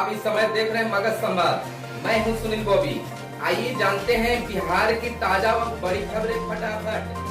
आप इस समय देख रहे हैं मगध संवाद। मैं हूं सुनील बॉबी। आइए जानते हैं बिहार की ताजा व बड़ी खबरें फटाफट।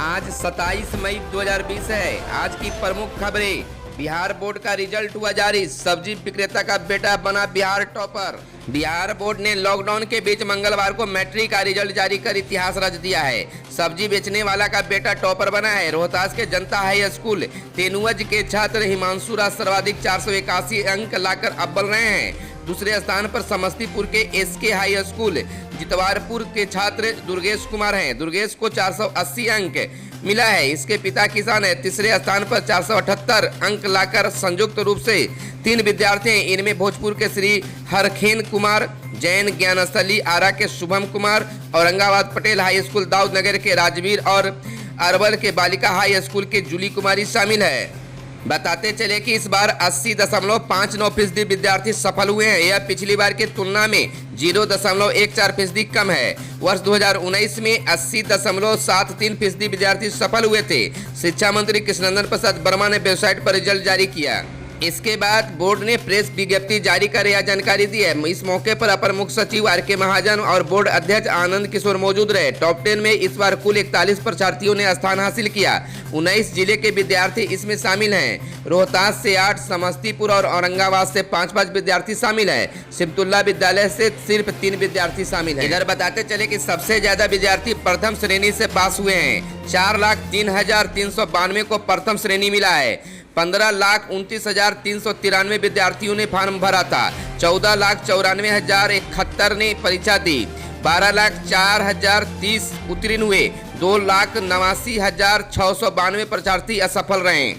आज 27 मई 2020 है। आज की प्रमुख खबरें। बिहार बोर्ड का रिजल्ट हुआ जारी। सब्जी विक्रेता का बेटा बना बिहार टॉपर। बिहार बोर्ड ने लॉकडाउन के बीच मंगलवार को मैट्रिक का रिजल्ट जारी कर इतिहास रच दिया है। सब्जी बेचने वाला का बेटा टॉपर बना है। रोहतास के जनता हाई स्कूल तेनुअज के छात्र हिमांशु राज सर्वाधिक 481 अंक लाकर अव्वल रहे हैं। दूसरे स्थान पर समस्तीपुर के एसके हाई स्कूल जितवारपुर के छात्र दुर्गेश कुमार हैं। दुर्गेश को 480 अंक मिला है। इसके पिता किसान है। तीसरे स्थान पर 478 अंक लाकर संयुक्त रूप से 3 विद्यार्थी हैं। इनमें भोजपुर के श्री हरखेन कुमार, जैन ज्ञानस्थली आरा के शुभम कुमार, औरंगाबाद पटेल हाई स्कूल दाऊद नगर के राजवीर और अरवल के बालिका हाई स्कूल के जूली कुमारी शामिल है। बताते चले कि इस बार 80.59% विद्यार्थी सफल हुए हैं। यह पिछली बार की तुलना में 0.14% कम है। वर्ष 2019 में 80.73% विद्यार्थी सफल हुए थे। शिक्षा मंत्री कृष्णनंदन प्रसाद वर्मा ने वेबसाइट पर रिजल्ट जारी किया। इसके बाद बोर्ड ने प्रेस विज्ञप्ति जारी कर यह जानकारी दी है। इस मौके पर अपर मुख्य सचिव आर.के. महाजन और बोर्ड अध्यक्ष आनंद किशोर मौजूद रहे। टॉप 10 में इस बार कुल 41 परीक्षार्थियों ने स्थान हासिल किया। 19 जिले के विद्यार्थी इसमें शामिल हैं। रोहतास से 8, समस्तीपुर और औरंगाबाद से 5-5 विद्यार्थी शामिल हैं। सिबतुल्ला विद्यालय से सिर्फ 3 विद्यार्थी शामिल हैं। इधर बताते चले कि सबसे ज्यादा विद्यार्थी प्रथम श्रेणी से पास हुए हैं। 4,03,392 को प्रथम श्रेणी मिला है। 15,29,393 विद्यार्थियों ने फॉर्म भरा था। 14,94,071 ने परीक्षा दी। 12,04,030 उत्तीर्ण हुए। 2,89,692 परीक्षार्थी असफल रहे।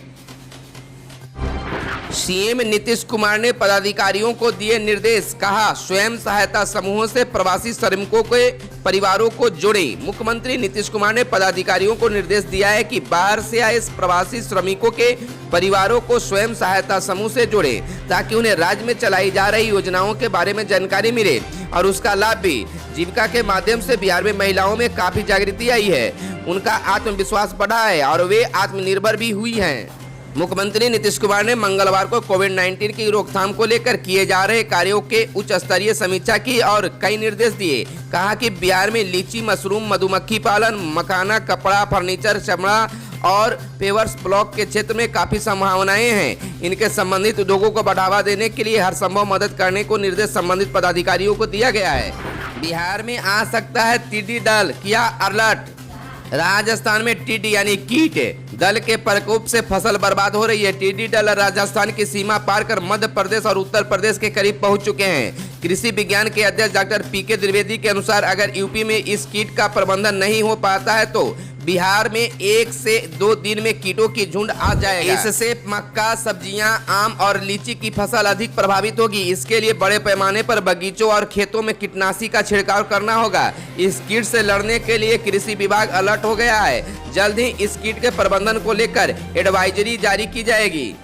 सीएम नीतीश कुमार ने पदाधिकारियों को दिए निर्देश। कहा, स्वयं सहायता समूहों से प्रवासी श्रमिकों के परिवारों को जोड़ें। मुख्यमंत्री नीतीश कुमार ने पदाधिकारियों को निर्देश दिया है कि बाहर से आए प्रवासी श्रमिकों के परिवारों को स्वयं सहायता समूह से जोड़ें, ताकि उन्हें राज्य में चलाई जा रही योजनाओं के बारे में जानकारी मिले और उसका लाभ भी। जीविका के माध्यम से बिहार में महिलाओं में काफी जागृति आई है। उनका आत्मविश्वास बढ़ा है और वे आत्मनिर्भर भी हुई हैं। मुख्यमंत्री नीतीश कुमार ने मंगलवार को कोविड-19 की रोकथाम को लेकर किए जा रहे कार्यों के उच्च स्तरीय समीक्षा की और कई निर्देश दिए। कहा कि बिहार में लीची, मशरूम, मधुमक्खी पालन, मखाना, कपड़ा, फर्नीचर, चमड़ा और पेवर्स ब्लॉक के क्षेत्र में काफी संभावनाएं हैं। इनके संबंधित उद्योगों को बढ़ावा देने के लिए हर संभव मदद करने को निर्देश संबंधित पदाधिकारियों को दिया गया है। बिहार में आ सकता है टिड्डी दल, किया अलर्ट। राजस्थान में टिड्डी यानी कीट दल के प्रकोप से फसल बर्बाद हो रही है। टिड्डी दल राजस्थान की सीमा पार कर मध्य प्रदेश और उत्तर प्रदेश के करीब पहुंच चुके हैं। कृषि विज्ञान के अध्यक्ष डॉक्टर पी.के. द्विवेदी के अनुसार अगर यूपी में इस कीट का प्रबंधन नहीं हो पाता है तो बिहार में 1 से 2 दिन में कीटों की झुंड आ जाएगा। इससे मक्का, सब्जियां, आम और लीची की फसल अधिक प्रभावित होगी। इसके लिए बड़े पैमाने पर बगीचों और खेतों में कीटनाशी का छिड़काव करना होगा। इस कीट से लड़ने के लिए कृषि विभाग अलर्ट हो गया है। जल्द ही इस कीट के प्रबंधन को लेकर एडवाइजरी जारी की जाएगी।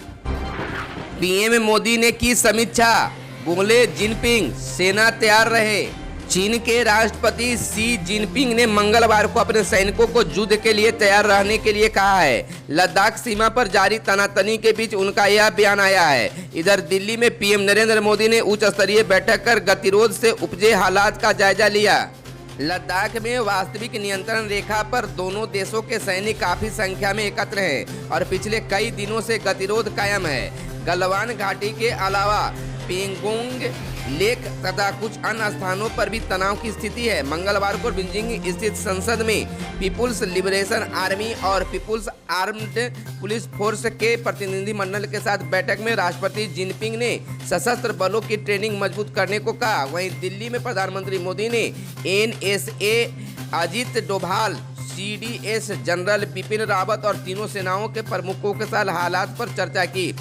पीएम मोदी ने की समीक्षा। बोले जिनपिंग, सेना तैयार रहे। चीन के राष्ट्रपति शी जिनपिंग ने मंगलवार को अपने सैनिकों को युद्ध के लिए तैयार रहने के लिए कहा है। लद्दाख सीमा पर जारी तनातनी के बीच उनका यह बयान आया है। इधर दिल्ली में पीएम नरेंद्र मोदी ने उच्च स्तरीय बैठक कर गतिरोध से उपजे हालात का जायजा लिया। लद्दाख में वास्तविक नियंत्रण रेखा पर दोनों देशों के सैनिक काफी संख्या में एकत्र हैं और पिछले कई दिनों से गतिरोध कायम है। गलवान घाटी के अलावा पेंगोंग लेक तथा कुछ अन्य स्थानों पर भी तनाव की स्थिति है। मंगलवार को बीजिंग स्थित संसद में पीपुल्स लिबरेशन आर्मी और पीपुल्स आर्म्ड पुलिस फोर्स के प्रतिनिधिमंडल के साथ बैठक में राष्ट्रपति जिनपिंग ने सशस्त्र बलों की ट्रेनिंग मजबूत करने को कहा। वहीं दिल्ली में प्रधानमंत्री मोदी ने NSA Ajit Doval, CDS general Bipin Rawat और तीनों सेनाओं के प्रमुखों के साथ हालात पर चर्चा की।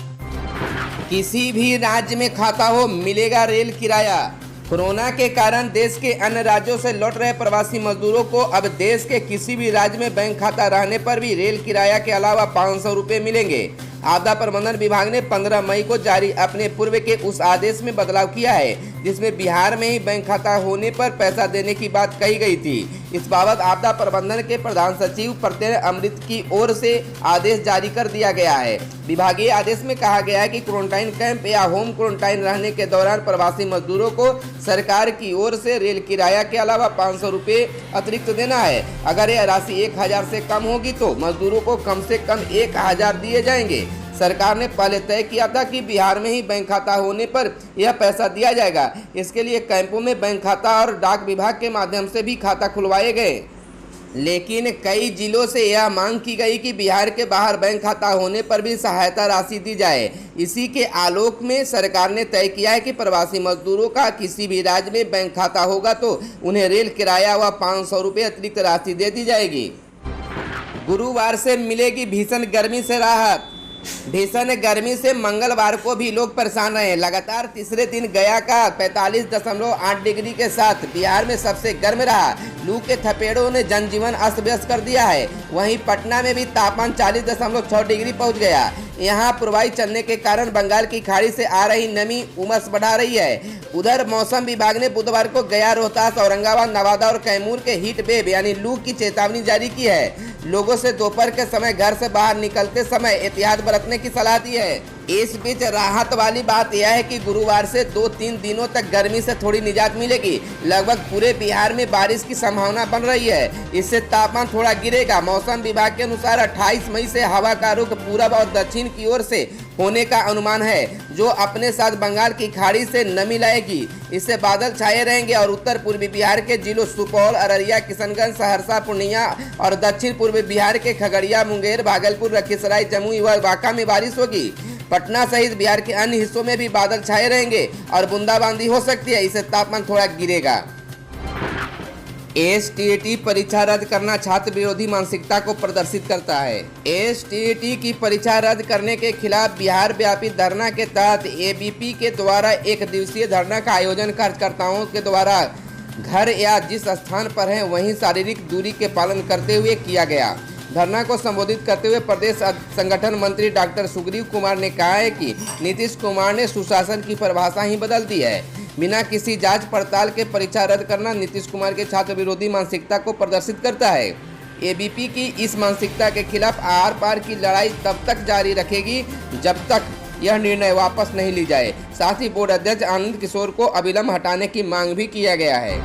किसी भी राज्य में खाता हो, मिलेगा रेल किराया। कोरोना के कारण देश के अन्य राज्यों से लौट रहे प्रवासी मजदूरों को अब देश के किसी भी राज्य में बैंक खाता रहने पर भी रेल किराया के अलावा 500 रुपये मिलेंगे। आपदा प्रबंधन विभाग ने 15 मई को जारी अपने पूर्व के उस आदेश में बदलाव किया है जिसमें बिहार में ही बैंक खाता होने पर पैसा देने की बात कही गई थी। इस बाबत आपदा प्रबंधन के प्रधान सचिव प्रत्यय अमृत की ओर से आदेश जारी कर दिया गया है। विभागीय आदेश में कहा गया है कि क्वारंटाइन कैंप या होम क्वारंटाइन रहने के दौरान प्रवासी मजदूरों को सरकार की ओर से रेल किराया के अलावा 500 रुपये अतिरिक्त देना है। अगर यह राशि 1000 से कम होगी तो मजदूरों को कम से कम 1000 दिए जाएंगे। सरकार ने पहले तय किया था कि बिहार में ही बैंक खाता होने पर यह पैसा दिया जाएगा। इसके लिए कैंपों में बैंक खाता और डाक विभाग के माध्यम से भी खाता खुलवाए गए, लेकिन कई जिलों से यह मांग की गई कि बिहार के बाहर बैंक खाता होने पर भी सहायता राशि दी जाए। इसी के आलोक में सरकार ने तय किया है कि प्रवासी मजदूरों का किसी भी राज्य में बैंक खाता होगा तो उन्हें रेल किराया व 500 रुपये अतिरिक्त राशि दे दी जाएगी। गुरुवार से मिलेगी भीषण गर्मी से राहत। भीषण गर्मी से मंगलवार को भी लोग परेशान रहे। लगातार तीसरे दिन गया का 45.8 डिग्री के साथ बिहार में सबसे गर्म रहा। लू के थपेड़ों ने जनजीवन अस्त व्यस्त कर दिया है। वहीं पटना में भी तापमान 40.6 डिग्री पहुंच गया। यहाँ पूर्वाई चलने के कारण बंगाल की खाड़ी से आ रही नमी उमस बढ़ा रही है। उधर मौसम विभाग ने बुधवार को गया, रोहतास, औरंगाबाद, नवादा और कैमूर के हीट वेव यानी लू की चेतावनी जारी की है। लोगों से दोपहर के समय घर से बाहर निकलते समय एहतियात बरतने की सलाह दी है। इस बीच राहत वाली बात यह है कि गुरुवार से 2-3 दिनों तक गर्मी से थोड़ी निजात मिलेगी। लगभग पूरे बिहार में बारिश की संभावना बन रही है। इससे तापमान थोड़ा गिरेगा। मौसम विभाग के अनुसार 28 मई से हवा का रुख पूरब और दक्षिण की ओर से होने का अनुमान है, जो अपने साथ बंगाल की खाड़ी से नमी लाएगी। इससे बादल छाए रहेंगे और उत्तर पूर्वी बिहार के जिलों सुपौल, अररिया, किशनगंज, सहरसा, पूर्णिया और दक्षिण पूर्वी बिहार के खगड़िया, मुंगेर, भागलपुर, लखीसराय, जमुई व बांका में बारिश होगी। पटना सहित बिहार के अन्य हिस्सों में भी बादल छाए रहेंगे और बूंदाबांदी हो सकती है। इससे तापमान थोड़ा गिरेगा। एसटीईटी परीक्षा रद्द करना छात्र विरोधी मानसिकता को प्रदर्शित करता है। एसटीईटी की परीक्षा रद्द करने के खिलाफ बिहार व्यापी धरना के तहत एबीपी के द्वारा 1 दिवसीय धरना का आयोजन कार्यकर्ताओं के द्वारा घर या जिस स्थान पर है वहीं शारीरिक दूरी के पालन करते हुए किया गया। धरना को संबोधित करते हुए प्रदेश संगठन मंत्री डॉक्टर सुग्रीव कुमार ने कहा है कि नीतीश कुमार ने सुशासन की परिभाषा ही बदल दी है। बिना किसी जांच पड़ताल के परीक्षा रद्द करना नीतीश कुमार के छात्र विरोधी मानसिकता को प्रदर्शित करता है। एबीपी की इस मानसिकता के खिलाफ आर पार की लड़ाई तब तक जारी रखेगी जब तक यह निर्णय वापस नहीं ली जाए। साथ ही बोर्ड अध्यक्ष आनंद किशोर को अविलंब हटाने की मांग भी किया गया है।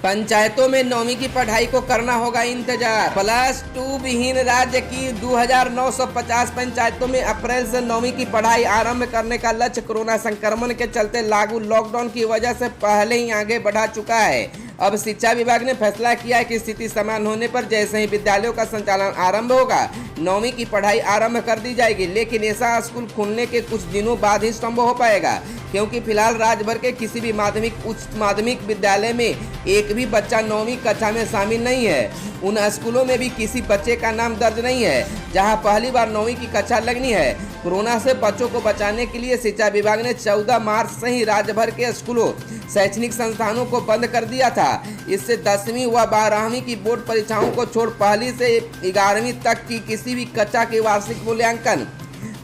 पंचायतों में 9वीं की पढ़ाई को करना होगा इंतजार। +2 विहीन राज्य की 2950 पंचायतों में अप्रैल से 9वीं की पढ़ाई आरंभ करने का लक्ष्य कोरोना संक्रमण के चलते लागू लॉकडाउन की वजह से पहले ही आगे बढ़ा चुका है। अब शिक्षा विभाग ने फैसला किया है कि स्थिति समान होने पर जैसे ही विद्यालयों का संचालन आरंभ होगा 9वीं की पढ़ाई आरंभ कर दी जाएगी। लेकिन ऐसा स्कूल खुलने के कुछ दिनों बाद ही संभव हो पाएगा, क्योंकि फिलहाल राज्य भर के किसी भी माध्यमिक, उच्च माध्यमिक विद्यालय में एक भी बच्चा 9वीं कक्षा में शामिल नहीं है। उन स्कूलों में भी किसी बच्चे का नाम दर्ज नहीं है जहां पहली बार 9वीं की कक्षा लगनी है। कोरोना से बच्चों को बचाने के लिए शिक्षा विभाग ने 14 मार्च से ही राज्य भर के स्कूलों, शैक्षणिक संस्थानों को बंद कर दिया था। इससे 10वीं व 12वीं की बोर्ड परीक्षाओं को छोड़ पहली से 11वीं तक की किसी भी कक्षा की वार्षिक मूल्यांकन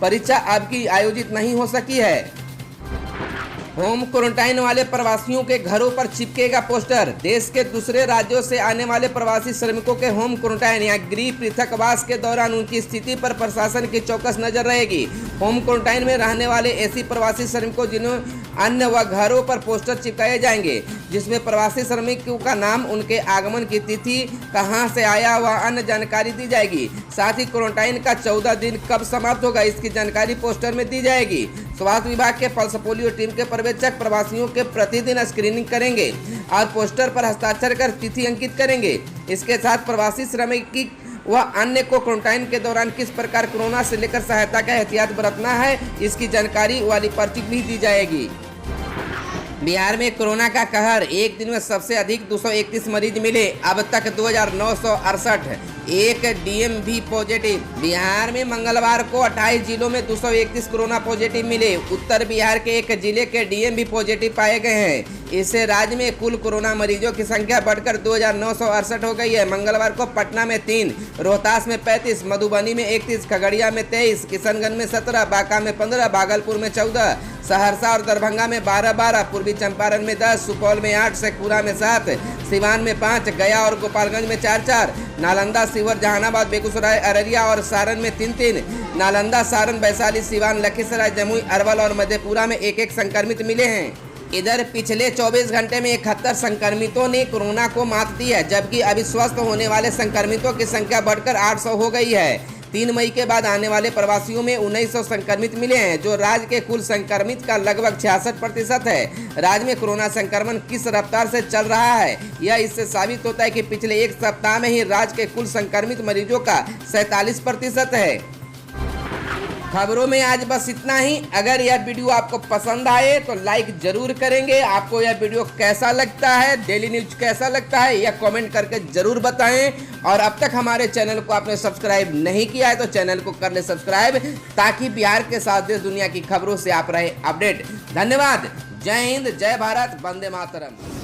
परीक्षा अब की आयोजित नहीं हो सकी है। होम क्वारंटाइन वाले प्रवासियों के घरों पर चिपकेगा पोस्टर। देश के दूसरे राज्यों से आने वाले प्रवासी श्रमिकों के होम क्वारंटाइन या गृह पृथकवास के दौरान उनकी स्थिति पर प्रशासन की चौकस नजर रहेगी। होम क्वारंटाइन में रहने वाले ऐसी प्रवासी श्रमिकों जिन्हें अन्य व घरों पर पोस्टर चिपकाए जाएंगे, जिसमें प्रवासी श्रमिकों का नाम, उनके आगमन की तिथि, कहां से आया व अन्य जानकारी दी जाएगी। साथ ही क्वारंटाइन का 14 दिन कब समाप्त होगा इसकी जानकारी पोस्टर में दी जाएगी। स्वास्थ्य विभाग के पल्स पोलियो टीम के पर्यवेक्षक प्रवासियों के प्रतिदिन स्क्रीनिंग करेंगे और पोस्टर पर हस्ताक्षर कर तिथि अंकित करेंगे। इसके साथ प्रवासी श्रमिक व अन्य को क्वारंटाइन के दौरान किस प्रकार कोरोना से लेकर सहायता का एहतियात बरतना है इसकी जानकारी वाली पर्ची भी दी जाएगी। बिहार में कोरोना का कहर, एक दिन में सबसे अधिक 231 मरीज मिले, अब तक 2968। एक डीएमवी पॉजिटिव। बिहार में मंगलवार को 28 जिलों में 231 कोरोना पॉजिटिव मिले। उत्तर बिहार के एक जिले के डीएमवी पॉजिटिव पाए गए हैं। इससे राज्य में कुल कोरोना मरीजों की संख्या बढ़कर 2968 हो गई है। मंगलवार को पटना में 3, रोहतास में 35, मधुबनी में 31, खगड़िया में 23, किशनगंज में 17, बांका में 15, भागलपुर में 14, सहरसा और दरभंगा में 12-12, पूर्वी चंपारण में 10, सुपौल में 8, शेखपुरा में 7, सिवान में 5, गया और गोपालगंज में 4-4, नालंदा, शिवहर, जहानाबाद, बेगूसराय, अररिया और सारण में 3-3, नालंदा, सारण, वैशाली, सिवान, लखीसराय, जमुई, अरवल और मधेपुरा में 1-1 संक्रमित मिले हैं। इधर पिछले 24 घंटे में 71 संक्रमितों ने कोरोना को मात दी है, जबकि अभी स्वस्थ होने वाले संक्रमितों की संख्या बढ़कर 800 हो गई है। 3 मई के बाद आने वाले प्रवासियों में 1900 संक्रमित मिले हैं, जो राज्य के कुल संक्रमित का लगभग 66% है। राज्य में कोरोना संक्रमण किस रफ्तार से चल रहा है, यह इससे साबित होता है कि पिछले 1 सप्ताह में ही राज्य के कुल संक्रमित मरीजों का 47% है। खबरों में आज बस इतना ही। अगर यह वीडियो आपको पसंद आए तो लाइक जरूर करेंगे। आपको यह वीडियो कैसा लगता है, डेली न्यूज कैसा लगता है, यह कमेंट करके जरूर बताएं। और अब तक हमारे चैनल को आपने सब्सक्राइब नहीं किया है तो चैनल को कर ले सब्सक्राइब, ताकि बिहार के साथ देश दुनिया की खबरों से आप रहे अपडेट। धन्यवाद। जय हिंद, जय भारत, वंदे मातरम।